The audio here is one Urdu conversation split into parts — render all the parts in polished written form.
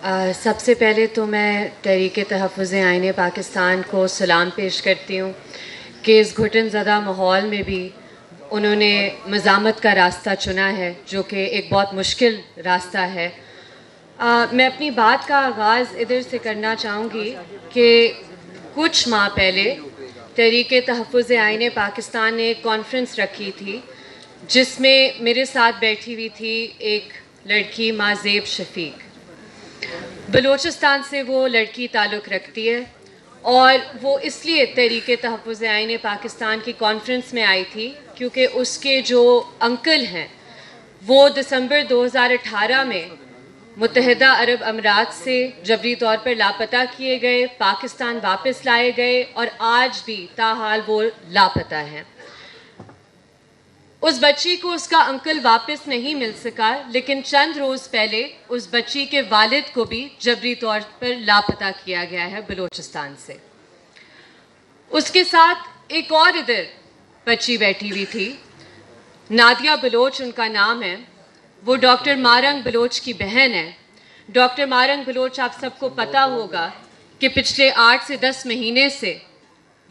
سب سے پہلے تو میں تحریک تحفظ آئین پاکستان کو سلام پیش کرتی ہوں کہ اس گھٹن زدہ ماحول میں بھی انہوں نے مزاحمت کا راستہ چنا ہے، جو کہ ایک بہت مشکل راستہ ہے۔ میں اپنی بات کا آغاز ادھر سے کرنا چاہوں گی کہ کچھ ماہ پہلے تحریک تحفظ آئین پاکستان نے ایک کانفرنس رکھی تھی، جس میں میرے ساتھ بیٹھی ہوئی تھی ایک لڑکی مازیب شفیق۔ بلوچستان سے وہ لڑکی تعلق رکھتی ہے، اور وہ اس لیے تحریک تحفظ آئین پاکستان کی کانفرنس میں آئی تھی کیونکہ اس کے جو انکل ہیں وہ دسمبر 2018 میں متحدہ عرب امارات سے جبری طور پر لاپتہ کیے گئے، پاکستان واپس لائے گئے، اور آج بھی تاحال وہ لاپتہ ہیں۔ اس بچی کو اس کا انکل واپس نہیں مل سکا، لیکن چند روز پہلے اس بچی کے والد کو بھی جبری طور پر لاپتہ کیا گیا ہے بلوچستان سے۔ اس کے ساتھ ایک اور ادھر بچی بیٹھی ہوئی تھی، نادیہ بلوچ ان کا نام ہے۔ وہ ڈاکٹر مارنگ بلوچ کی بہن ہے۔ ڈاکٹر مارنگ بلوچ آپ سب کو پتہ ہوگا کہ پچھلے 8 سے 10 مہینے سے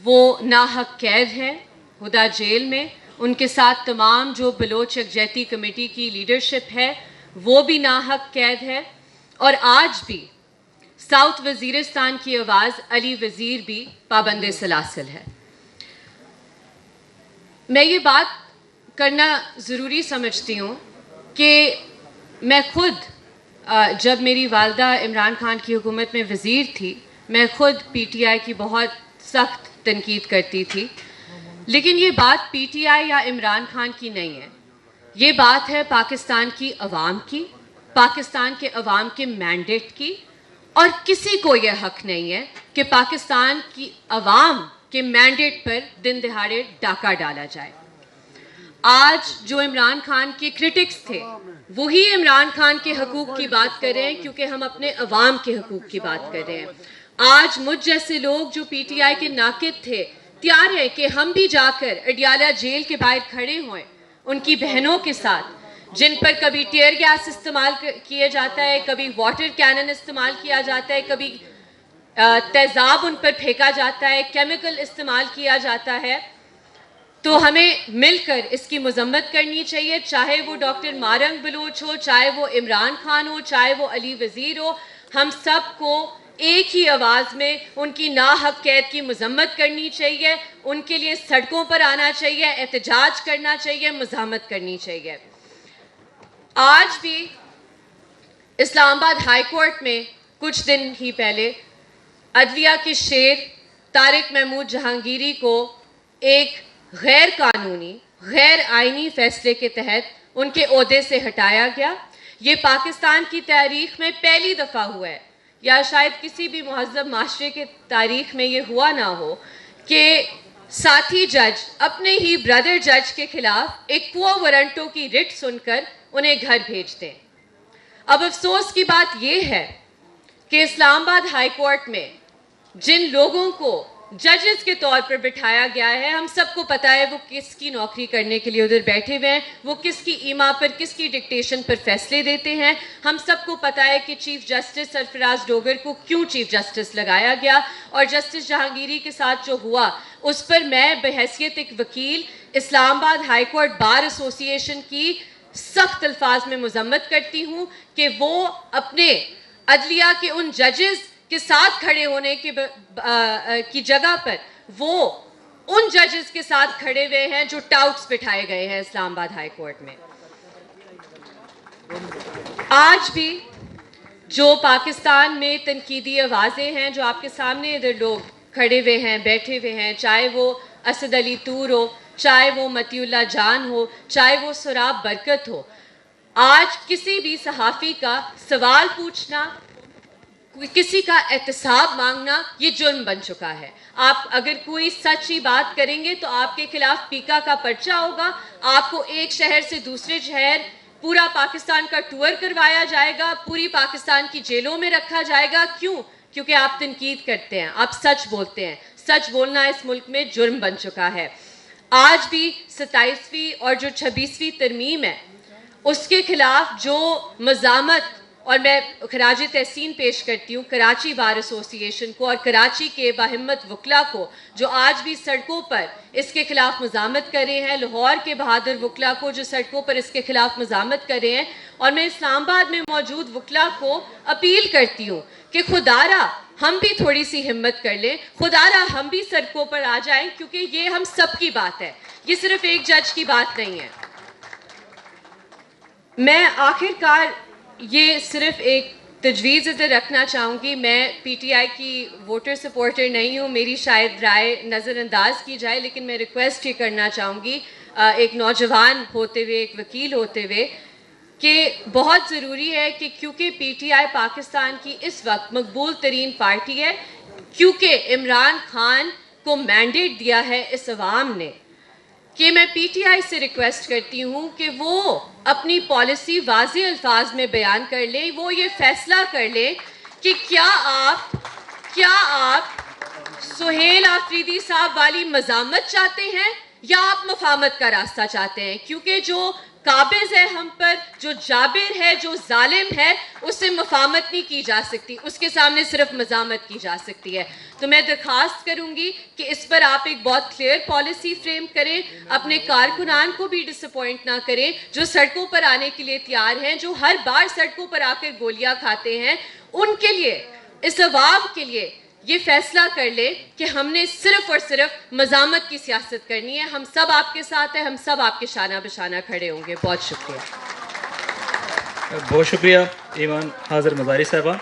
وہ ناحق قید ہیں ہدا جیل میں۔ ان کے ساتھ تمام جو بلوچ یکجہتی کمیٹی کی لیڈرشپ ہے وہ بھی ناحق قید ہے، اور آج بھی ساؤتھ وزیرستان کی آواز علی وزیر بھی پابند سلاسل ہے۔ میں یہ بات کرنا ضروری سمجھتی ہوں کہ میں خود جب میری والدہ عمران خان کی حکومت میں وزیر تھی، میں خود پی ٹی آئی کی بہت سخت تنقید کرتی تھی، لیکن یہ بات پی ٹی آئی یا عمران خان کی نہیں ہے، یہ بات ہے پاکستان کی عوام کی، پاکستان کے عوام کے مینڈیٹ کی، اور کسی کو یہ حق نہیں ہے کہ پاکستان کی عوام کے مینڈیٹ پر دن دہاڑے ڈاکہ ڈالا جائے۔ آج جو عمران خان کے کرٹکس تھے وہی عمران خان کے حقوق کی بات کر رہے ہیں، کیونکہ ہم اپنے عوام کے حقوق کی بات کر رہے ہیں۔ آج مجھ جیسے لوگ جو پی ٹی آئی کے ناقد تھے تیار ہیں کہ ہم بھی جا کر اڈیالہ جیل کے باہر کھڑے ہوئیں ان کی بہنوں کے ساتھ، جن پر کبھی ٹیئر گیس استعمال کیا جاتا ہے، کبھی واٹر کینن استعمال کیا جاتا ہے، کبھی تیزاب ان پر پھینکا جاتا ہے، کیمیکل استعمال کیا جاتا ہے۔ تو ہمیں مل کر اس کی مذمت کرنی چاہیے، چاہے وہ ڈاکٹر مارنگ بلوچ ہو، چاہے وہ عمران خان ہو، چاہے وہ علی وزیر ہو، ہم سب کو ایک ہی آواز میں ان کی ناحق قید کی مذمت کرنی چاہیے، ان کے لیے سڑکوں پر آنا چاہیے، احتجاج کرنا چاہیے، مزاحمت کرنی چاہیے۔ آج بھی اسلام آباد ہائی کورٹ میں کچھ دن ہی پہلے عدلیہ کے شیر طارق محمود جہانگیری کو ایک غیر قانونی، غیر آئینی فیصلے کے تحت ان کے عہدے سے ہٹایا گیا۔ یہ پاکستان کی تاریخ میں پہلی دفعہ ہوا ہے، یا شاید کسی بھی مہذب معاشرے کے تاریخ میں یہ ہوا نہ ہو کہ ساتھی جج اپنے ہی برادر جج کے خلاف ایک کوو وارنٹو کی رٹ سن کر انہیں گھر بھیج دیں۔ اب افسوس کی بات یہ ہے کہ اسلام آباد ہائی کورٹ میں جن لوگوں کو ججز کے طور پر بٹھایا گیا ہے، ہم سب کو پتہ ہے وہ کس کی نوکری کرنے کے لیے ادھر بیٹھے ہوئے ہیں، وہ کس کی ایما پر، کس کی ڈکٹیشن پر فیصلے دیتے ہیں۔ ہم سب کو پتہ ہے کہ چیف جسٹس سرفراز ڈوگر کو کیوں چیف جسٹس لگایا گیا، اور جسٹس جہانگیری کے ساتھ جو ہوا اس پر میں بحیثیت ایک وکیل اسلام آباد ہائی کورٹ بار ایسوسی ایشن کی سخت الفاظ میں مذمت کرتی ہوں کہ وہ اپنے عدلیہ کے ان ججز کے ساتھ کھڑے ہونے کی جگہ پر وہ ان ججز کے ساتھ کھڑے ہوئے ہیں جو ٹاؤٹس بٹھائے گئے ہیں اسلام آباد ہائی کورٹ میں۔ آج بھی جو پاکستان میں تنقیدی آوازیں ہیں، جو آپ کے سامنے ادھر لوگ کھڑے ہوئے ہیں، بیٹھے ہوئے ہیں، چاہے وہ اسد علی طور ہو، چاہے وہ متی اللہ جان ہو، چاہے وہ سراب برکت ہو، آج کسی بھی صحافی کا سوال پوچھنا، کسی کا احتساب مانگنا یہ جرم بن چکا ہے۔ آپ اگر کوئی سچی بات کریں گے تو آپ کے خلاف پیکا کا پرچہ ہوگا، آپ کو ایک شہر سے دوسرے شہر پورا پاکستان کا ٹور کروایا جائے گا، پوری پاکستان کی جیلوں میں رکھا جائے گا۔ کیوں؟ کیونکہ آپ تنقید کرتے ہیں، آپ سچ بولتے ہیں۔ سچ بولنا اس ملک میں جرم بن چکا ہے۔ آج بھی 27ویں اور جو 26ویں ترمیم ہے اس کے خلاف جو مزاحمت اور میں خراج تحسین پیش کرتی ہوں کراچی بار ایسوسی ایشن کو اور کراچی کے باہمت وکلاء کو جو آج بھی سڑکوں پر اس کے خلاف مزاحمت کر رہے ہیں، لاہور کے بہادر وکلاء کو جو سڑکوں پر اس کے خلاف مزاحمت کر رہے ہیں، اور میں اسلام آباد میں موجود وکلاء کو اپیل کرتی ہوں کہ خدارا ہم بھی تھوڑی سی ہمت کر لیں، خدارا ہم بھی سڑکوں پر آ جائیں، کیونکہ یہ ہم سب کی بات ہے، یہ صرف ایک جج کی بات نہیں ہے۔ میں آخر کار یہ صرف ایک تجویز ادھر رکھنا چاہوں گی، میں پی ٹی آئی کی ووٹر سپورٹر نہیں ہوں، میری شاید رائے نظر انداز کی جائے، لیکن میں ریکویسٹ یہ کرنا چاہوں گی ایک نوجوان ہوتے ہوئے، ایک وکیل ہوتے ہوئے، کہ بہت ضروری ہے کہ کیونکہ پی ٹی آئی پاکستان کی اس وقت مقبول ترین پارٹی ہے، کیونکہ عمران خان کو مینڈیٹ دیا ہے اس عوام نے، کہ میں پی ٹی آئی سے ریکویسٹ کرتی ہوں کہ وہ اپنی پالیسی واضح الفاظ میں بیان کر لیں، وہ یہ فیصلہ کر لیں کہ کیا آپ سہیل آفریدی صاحب والی مزاحمت چاہتے ہیں یا آپ مفاہمت کا راستہ چاہتے ہیں، کیونکہ جو قابض ہے ہم پر، جو جابر ہے، جو ظالم ہے، اس سے مفاہمت نہیں کی جا سکتی، اس کے سامنے صرف مزاحمت کی جا سکتی ہے۔ تو میں درخواست کروں گی کہ اس پر آپ ایک بہت کلیئر پالیسی فریم کریں، اپنے کارکنان کو بھی ڈس اپوائنٹ نہ کریں جو سڑکوں پر آنے کے لیے تیار ہیں، جو ہر بار سڑکوں پر آ کر گولیاں کھاتے ہیں، ان کے لیے، اس عوام کے لیے یہ فیصلہ کر لے کہ ہم نے صرف اور صرف مزاحمت کی سیاست کرنی ہے، ہم سب آپ کے ساتھ ہیں، ہم سب آپ کے شانہ بشانہ کھڑے ہوں گے۔ بہت شکریہ۔ بہت شکریہ ایمان حاضر مزاری صاحبہ۔